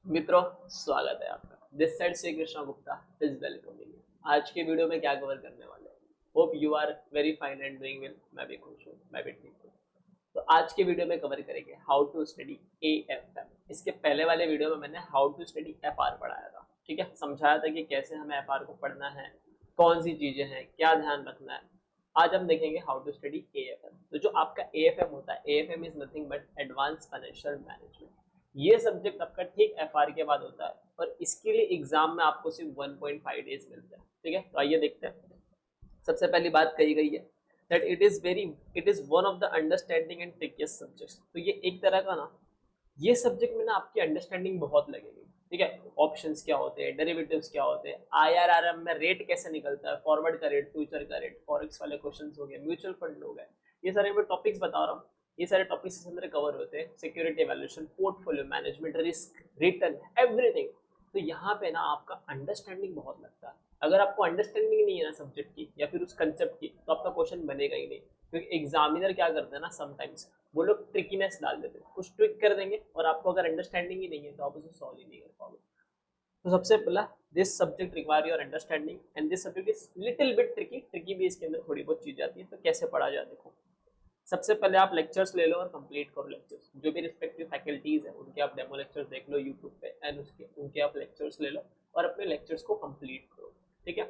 मित्रों, स्वागत है आपका। This side Shri Krishna Gupta is welcoming you. आज के वीडियो में क्या कवर करने वाले हैं? Hope you are very fine and doing well. मैं भी खुश हूँ, मैं भी ठीक हूँ। तो आज के वीडियो में कवर करेंगे हाउ टू स्टडी एएफएम। इसके पहले वाले वीडियो में मैंने हाउ टू स्टडी एफआर पढ़ाया था, ठीक है। समझाया था कि कैसे हमें एफआर को पढ़ना है, कौन सी चीजें हैं, क्या ध्यान रखना है। आज हम देखेंगे हाउ टू स्टडी एएफएम। तो जो आपका एएफएम होता है, AFM is nothing but advance financial management. ये सब्जेक्ट आपका ठीक एफआर के बाद होता है और इसके लिए एग्जाम में आपको सिर्फ 1.5 डेज मिलते हैं, ठीक है। तो आइए देखते हैं। सबसे पहली बात कही गई है that it is one of the understanding and trickiest subjects. तो ये एक तरह का ना, ये सब्जेक्ट में ना आपकी अंडरस्टैंडिंग बहुत लगेगी, ठीक है। ऑप्शंस क्या होते हैं, डेरिवेटिव्स क्या होते हैं, आईआरआरएम में रेट कैसे निकलता है, फॉरवर्ड का रेट, फ्यूचर का रेट, फॉरेक्स वाले क्वेश्चंस हो गए, म्यूचुअल फंड हो गए। ये सारे मैं टॉपिक्स बता रहा हूँ। ये सारे टॉपिक्स इसके अंदर कवर होते हैं। Security valuation, portfolio management, risk, return, everything. तो यहाँ पे ना आपका अंडरस्टैंडिंग बहुत लगता है। अगर आपको अंडरस्टैंडिंग नहीं है ना सब्जेक्ट की या फिर उस कंसेप्ट की, तो आपका क्वेश्चन बनेगा ही नहीं। क्योंकि एग्जामिनर क्या करते हैं ना, समटाइम्स वो लोग ट्रिकीनेस डाल देते हैं, कुछ ट्रिक कर देंगे और आपको अगर अंडरस्टैंडिंग ही नहीं है तो आप उसे सॉल्व ही नहीं कर पाओगे। तो सबसे पहला, this subject require your understanding and this subject is little bit tricky. Tricky भी इसके अंदर थोड़ी बहुत चीजें आती है। तो कैसे पढ़ा जाए देखो। सबसे पहले आप लेक्चर्स ले लो और कंप्लीट करो लेक्चर्स। जो भी रिस्पेक्टिव फैकल्टीज है उनके आप डेमो लेक्चर्स देख लो यूट्यूब पे एंड उसके उनके आप लेक्चर्स ले लो और अपने लेक्चर्स को कंप्लीट करो, ठीक है।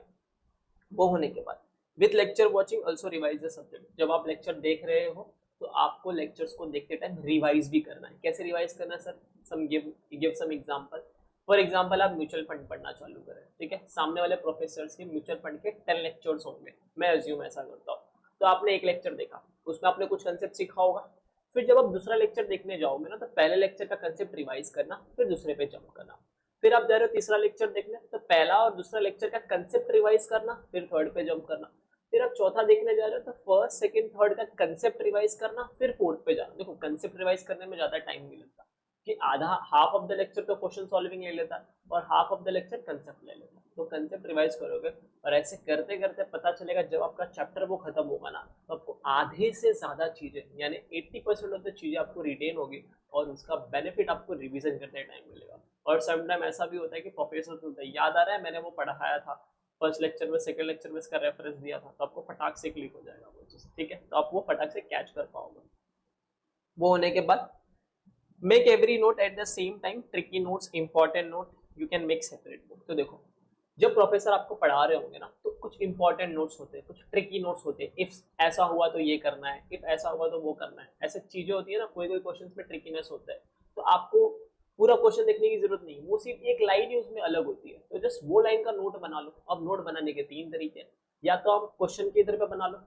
वो होने के बाद with lecture watching also revise the subject. जब आप लेक्चर देख रहे हो तो आपको लेक्चर्स को देखते टाइम रिवाइज भी करना है। कैसे रिवाइज करना है sir? Some give some example. For example आप म्यूचुअल फंड पढ़ना चालू करें, ठीक है। सामने वाले प्रोफेसर के म्यूचुअल फंड के 10 लेक्चर्स होंगे, मैं अज्यूम ऐसा करता हूँ। तो आपने एक लेक्चर देखा, उसमें आपने कुछ कंसेप्ट सीखा होगा। फिर जब आप दूसरा लेक्चर देखने जाओगे ना, तो पहले लेक्चर का कंसेप्ट रिवाइज करना, फिर दूसरे पे जंप करना। फिर आप जा रहे हो तीसरा लेक्चर देखने, तो पहला और दूसरा लेक्चर का कंसेप्ट रिवाइज करना, फिर थर्ड पे जंप करना। फिर आप चौथा देखने जा रहे हो तो फर्स्ट सेकंड थर्ड का कंसेप्ट रिवाइज करना, फिर फोर्थ पे जाना। देखो कंसेप्ट रिवाइज करने में ज्यादा टाइम नहीं लगता कि आधा हाफ ऑफ द लेक्चर तो क्वेश्चन सॉल्विंग ले लेता है और half of the lecture concept ले लेता है। तो कंसेप्ट रिवाइज करोगे और ऐसे करते करते पता चलेगा जब आपका चैप्टर वो खत्म होगा ना, तो आपको आधे से ज्यादा चीजें यानी 80% ऑफ द चीजें आपको रिटेन होगी और उसका बेनिफिट आपको रिवीजन करने टाइम मिलेगा। और समटाइम ऐसा भी होता है कि प्रोफेसर बोलता है याद आ रहा है मैंने वो पढ़ाया था फर्स्ट लेक्चर में, सेकंड लेक्चर में इसका रेफरेंस दिया था, तो आपको फटाक से क्लिक हो जाएगा वो चीज, ठीक है। तो आप वो फटाक से कैच कर पाओगे। वो होने के बाद make every note at the same time. Tricky notes, important note you can make separate book. तो देखो जब प्रोफेसर आपको पढ़ा रहे होंगे ना, तो कुछ इंपॉर्टेंट नोट्स होते हैं, कुछ ट्रिकी नोट्स होते हैं। इफ ऐसा हुआ तो ये करना है, इफ ऐसा हुआ तो वो करना है, ऐसे चीजें होती है ना। कोई कोई क्वेश्चन में ट्रिकीनेस होता है, तो आपको पूरा क्वेश्चन देखने की जरूरत नहीं, वो सिर्फ एक लाइन ही उसमें अलग होती है। तो जस्ट वो लाइन का नोट बना लो। अब नोट बनाने के तीन तरीके हैं, या तो आप क्वेश्चन के इधर पे बना लो,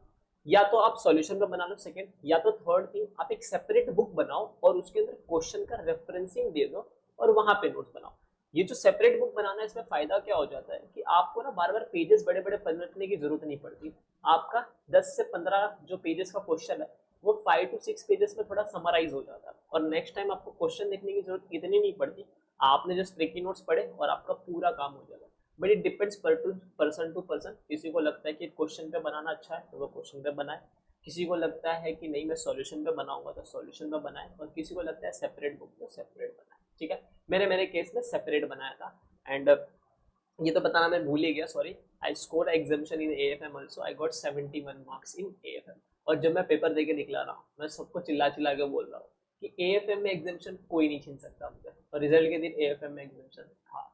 या तो आप सॉल्यूशन पे बना लो सेकंड, या तो थर्ड थिंग आप एक सेपरेट बुक बनाओ और उसके अंदर क्वेश्चन का रेफरेंसिंग दे दो और वहां पे नोट्स बनाओ। ये जो सेपरेट बुक बनाना है, इसमें फायदा क्या हो जाता है कि आपको ना बार बार पेजेस बड़े बड़े पलटने की जरूरत नहीं पड़ती। आपका 10 से 15 जो पेजेस का क्वेश्चन है वो 5 to 6 पेजेस में थोड़ा समराइज हो जाता है और नेक्स्ट टाइम आपको क्वेश्चन देखने की जरूरत इतनी नहीं पड़ती। आपने जस्ट ट्रिकी नोट्स पढ़े और आपका पूरा काम हो जाएगा। But it depends person to person. किसी को लगता है कि क्वेश्चन पे बनाना अच्छा है तो वो क्वेश्चन पे बनाए, किसी को लगता है कि नहीं मैं सॉल्यूशन पे बनाऊंगा तो सॉल्यूशन पे बनाए, और किसी को लगता है सेपरेट बुक तो सेपरेट बनाए, ठीक है। मैंने मेरे केस में सेपरेट बनाया था एंड ये तो बताना मैं भूल ही गया, sorry. I score examination in AFM also, I got 71 marks in AFM. और जब मैं पेपर देके निकला रहा हूँ, मैं सबको चिल्ला चिल्ला के बोल रहा हूँ कि एएफएम में एग्जामिनेशन कोई नहीं छीन सकता मुझे, और रिजल्ट के दिन एएफएम में एग्जामिनेशन था।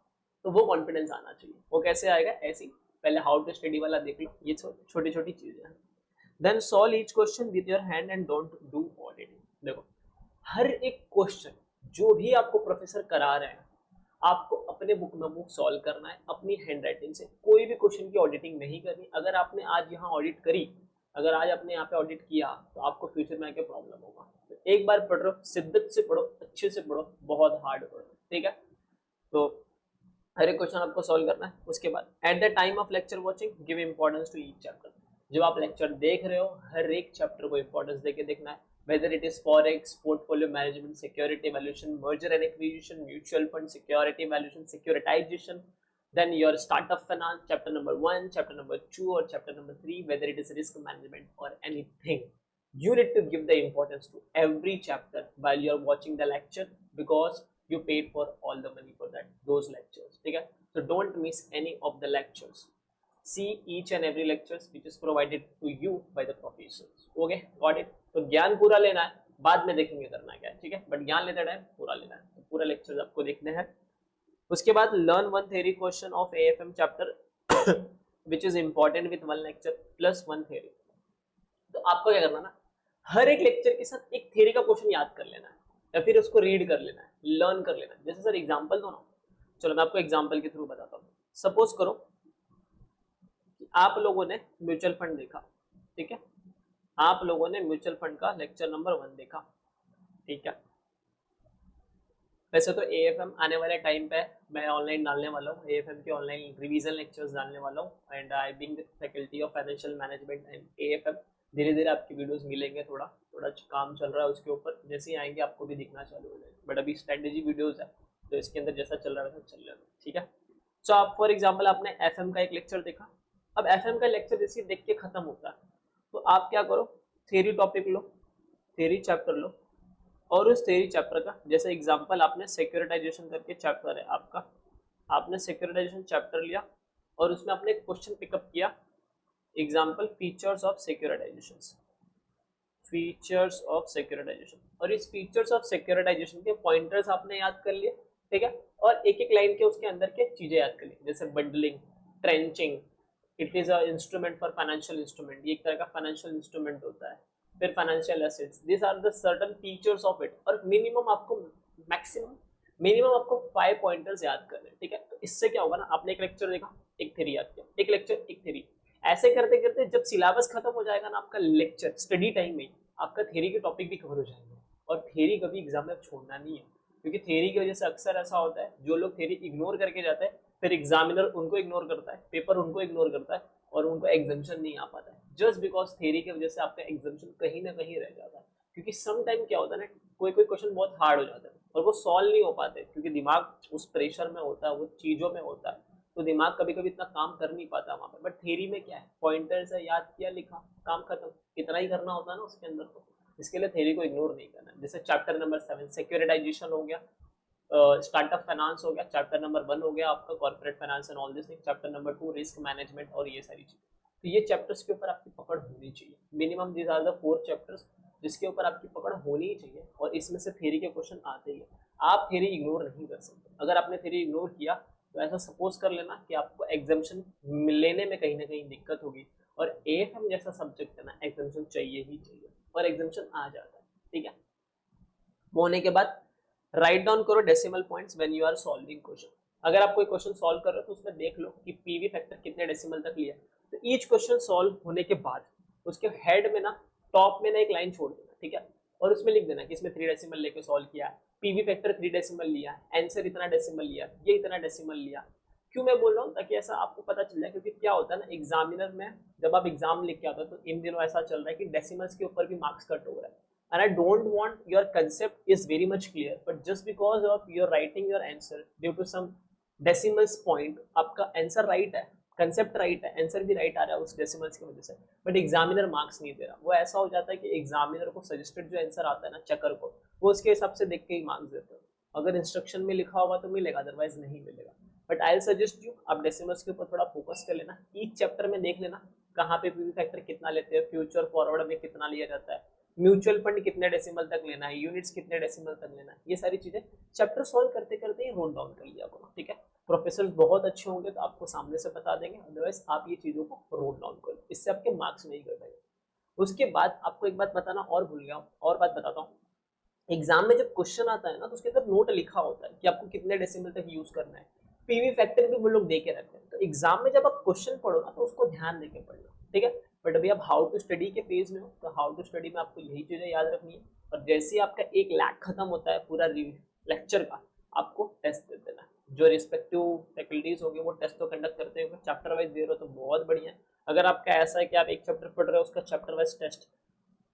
तो वो कॉन्फिडेंस आना चाहिए। वो कैसे आएगा? ऐसी पहले हाउ टू स्टडी वाला देख लो, ये छोटी छोटी चीजें हैं। Then solve each question with your hand and don't do auditing. देखो हर एक क्वेश्चन जो भी आपको प्रोफेसर करा रहे हैं, आपको अपने बुक में वो सॉल्व करना है अपनी हैंड राइटिंग से। कोई भी क्वेश्चन की ऑडिटिंग नहीं करनी। अगर आपने आज यहाँ ऑडिट करी, अगर आज आपने यहाँ पे ऑडिट किया, तो आपको फ्यूचर में आके प्रॉब्लम होगा। तो एक बार पढ़ो, शिद्दत से पढ़ो, अच्छे से पढ़ो, बहुत हार्ड पढ़ो, ठीक है। तो हर एक क्वेश्चन आपको सॉल्व करना है। उसके बाद at the time of lecture watching give importance to each chapter. जब आप लेक्चर देख रहे हो, हर एक चैप्टर को इंपॉर्टेंस देके देखना है। whether it is forex, portfolio management, security valuation, merger and acquisition, mutual fund, security valuation, securitization, then your startup finance, chapter number 1, chapter number 2 or chapter number 3, whether it is risk management or anything, you need to give the importance to every chapter while you are watching the lecture, because you paid for all the money for that those lectures, ठीक है? So don't miss any of the lectures. See each and every lectures which is provided to you by the professors. Okay, got it? तो ज्ञान पूरा लेना है, बाद में देखेंगे करना क्या है, ठीक है? बट ज्ञान लेते टाइम पूरा लेना है, तो पूरा लेक्चर्स आपको देखने हैं। उसके बाद learn one theory question of AFM chapter which is important with one lecture plus one theory. तो आपको क्या करना ना, हर एक लेक्चर के साथ एक थ्योरी का क्वेश्चन याद कर लेना है या फिर उसको रीड कर लेना है, लर्न कर लेना है। जैसे सर एग्जांपल दो ना, चलो मैं आपको एग्जांपल के थ्रू बताता हूँ। सपोज करो कि आप लोगों ने म्यूचुअल फंड देखा, ठीक है? आप लोगों ने म्यूचुअल फंड का लेक्चर नंबर 1 देखा, ठीक है? वैसे तो एएफएम आने वाले टाइम पे मैं ऑनलाइन डालने वाला हूँ, एएफएम के ऑनलाइन रिवीजन लेक्चर्स डालने वाला हूँ, and I being the faculty of financial management and AFM धीरे धीरे आपकी वीडियोस मिलेंगे। थोड़ा थोड़ा काम चल रहा है उसके ऊपर, जैसे ही आएंगे आपको भी दिखना चालू हो जाएगा। बट अभी स्ट्रेटेजी वीडियोस है तो इसके अंदर जैसा चल रहा है वैसा चल रहा है, ठीक है? सो आप फॉर एग्जाम्पल आपने एफएम का एक लेक्चर देखा, अब एफएम का लेक्चर जैसे देख के खत्म होता है तो आप क्या करो, थ्योरी टॉपिक लो, थ्योरी चैप्टर लो, और उस थ्योरी चैप्टर का जैसे एग्जांपल आपने सिक्योरिटाइजेशन करके चैप्टर है आपका, आपने सिक्योरिटाइजेशन चैप्टर लिया और उसमें आपने एक क्वेश्चन पिकअप किया, example features of securitisation, features of securitisation, और इस फीचर्स ऑफ सिक्योरिटाइजेशन के पॉइंटर्स आपने याद कर लिए, ठीक है? और एक एक लाइन के उसके अंदर के चीजें याद कर ली, जैसे bundling, tranching, it is a instrument for financial instrument, ये एक तरह का फाइनेंशियल इंस्ट्रूमेंट होता है, फिर financial assets, this are the certain features of it, और मिनिमम आपको मिनिमम आपको 5 पॉइंटर्स याद करने हैं, ठीक है? तो इससे क्या होगा ना, आपने एक लेक्चर देखा, एक थ्योरी याद किया, एक लेक्चर एक थ्योरी, ऐसे करते करते जब सिलेबस खत्म हो जाएगा ना आपका लेक्चर स्टडी टाइम में, आपका थ्योरी के टॉपिक भी कवर हो जाएंगे। और थ्योरी कभी एग्जाम में छोड़ना नहीं है, क्योंकि थ्योरी की वजह से अक्सर ऐसा होता है जो लोग थ्योरी इग्नोर करके जाते हैं, फिर एग्जामिनर उनको इग्नोर करता है, पेपर उनको इग्नोर करता है और उनको एग्जामिशन नहीं आ पाता है, जस्ट बिकॉज थ्योरी की वजह से आपका एग्जामिशन कहीं ना कहीं रह जाता है। क्योंकि सम टाइम क्या होता है ना, कोई कोई क्वेश्चन बहुत हार्ड हो जाता है और वो सॉल्व नहीं हो पाते, क्योंकि दिमाग उस प्रेशर में होता है, वो चीज़ों में होता है, तो दिमाग कभी कभी इतना काम कर नहीं पाता वहाँ पे। बट थ्योरी में क्या है, पॉइंटर्स है, याद किया लिखा, काम खत्म, इतना ही करना होता है ना उसके अंदर, तो इसके लिए थ्योरी को इग्नोर नहीं करना है। जैसे चैप्टर नंबर 7 सिक्योरिटाइजेशन हो गया, स्टार्टअप फाइनेंस हो गया, चैप्टर नंबर 1 हो गया आपका corporate finance and all this thing, chapter number 2 risk management, और ये सारी चीजें। तो ये चैप्टर्स के ऊपर आपकी पकड़ होनी चाहिए, minimum these are the 4 chapters जिसके ऊपर आपकी पकड़ होनी ही चाहिए, और इसमें से थ्योरी के क्वेश्चन आते ही है। आप थ्योरी इग्नोर नहीं कर सकते, अगर आपने थ्योरी इग्नोर किया तो ऐसा सपोज कर लेना कि आपको एग्जामिशन लेने में कहीं ना कहीं दिक्कत होगी, और एएफएम जैसा सब्जेक्ट है ना, एग्जामिशन चाहिए ही चाहिए, और एग्जामिशन आ जाता है, ठीक है? वो होने के बाद राइट डाउन करो decimal points when you are solving question. अगर आप कोई क्वेश्चन सॉल्व कर रहे हो तो उसमें देख लो कि पीवी फैक्टर कितने डेसिमल तक लिया। तो ईच क्वेश्चन सॉल्व होने के बाद उसके हेड में ना, टॉप में ना एक लाइन छोड़ देना, ठीक है? और उसमें लिख देना कि इसमें 3 डेसिमल लेके सॉल्व किया है, पीवी फैक्टर 3 डेसिमल लिया, आंसर इतना डेसिमल लिया, ये इतना डेसिमल लिया। क्यों मैं बोल रहा हूँ, ताकि ऐसा आपको पता चल जाए, क्योंकि क्या होता है ना एग्जामिनर में, जब आप एग्जाम लिख के आते हो तो इन दिनों ऐसा चल रहा है कि डेसिमल्स के ऊपर भी मार्क्स कट हो रहा है, and I don't want your concept is very much clear, but just because of your writing your answer due to some decimals point, आपका आंसर राइट है, कंसेप्ट राइट है, आंसर भी राइट आ रहा है उस डेसिमल्स की वजह से, बट एग्जामिनर मार्क्स नहीं दे रहा। वो ऐसा हो जाता है कि एग्जामिनर को सजेस्टेड जो आंसर आता है ना चक्कर को, वो उसके हिसाब से देख के ही मार्क्स देते हो। अगर इंस्ट्रक्शन में लिखा होगा तो मिलेगा, अदरवाइज नहीं मिलेगा। बट आई सजेस्ट यू आप डेसिमल्स के ऊपर थोड़ा फोकस कर लेना, ईच चैप्टर में देख लेना कहाँ पे पीवी फैक्टर कितना लेते हैं, फ्यूचर फॉरवर्ड में कितना लिया जाता है, म्यूचुअल फंड कितने डेसिमल तक लेना है, यूनिट्स कितने डेसिमल तक लेना है, ये सारी चीजें चैप्टर सॉल्व करते करते ही नोट डाउन कर लिया करो, ठीक है? प्रोफेसर बहुत अच्छे होंगे तो आपको सामने से बता देंगे, अदरवाइज आप ये चीजों को नोट डाउन करो, इससे आपके मार्क्स नहीं घट जाएंगे। उसके बाद आपको एक बात बताना और भूल गया, और बात बताता हूँ। एग्जाम में जब क्वेश्चन आता है ना तो उसके अंदर नोट लिखा होता है कि आपको कितने डेसिमल तक यूज करना है, पीवी फैक्टर भी वो लोग दे के रखते हैं। तो एग्जाम में जब आप क्वेश्चन पढ़ो ना तो उसको ध्यान देके पढ़ना, ठीक है? बट अभी आप हाउ टू स्टडी के पेज में हो, तो हाउ टू स्टडी में आपको यही चीजें याद रखनी है, और जैसे ही आपका 1 लाख खत्म होता है पूरा लेक्चर का, आपको टेस्ट दे देना है। जो रिस्पेक्टिव फैकल्टीज होंगे वो टेस्ट तो कंडक्ट करते होंगे, चैप्टर वाइज दे रहे हो तो बहुत बढ़िया है। अगर आपका ऐसा है कि आप एक चैप्टर पढ़ रहे हो उसका चैप्टर वाइज टेस्ट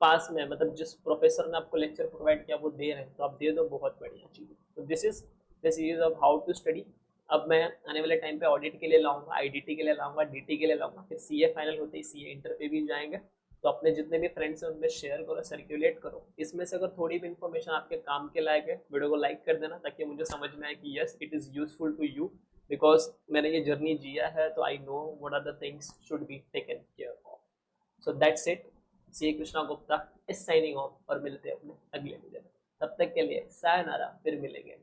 पास में, मतलब जिस प्रोफेसर ने आपको लेक्चर प्रोवाइड किया वो दे रहे हैं तो आप दे दो, बहुत बढ़िया चीज़। तो this is the series of how to study. अब मैं आने वाले टाइम पे ऑडिट के लिए लाऊंगा, आईडीटी के लिए लाऊंगा, डीटी के लिए लाऊंगा, फिर सीए फाइनल होते ही सीए इंटर पे भी जाएंगे। तो अपने जितने भी फ्रेंड्स हैं उनमें शेयर करो, सर्कुलेट करो। इसमें से अगर थोड़ी भी इन्फॉर्मेशन आपके काम के लायक है, वीडियो को लाइक कर देना ताकि मुझे समझ में आए कि yes it is useful to you, because मैंने ये जर्नी जिया है तो I know what are the things should be taken care of. So that's it. C Krishna Gupta is signing off और मिलते हैं अपने अगले वीडियो में। तब तक के लिए सायनारा, फिर मिलेंगे।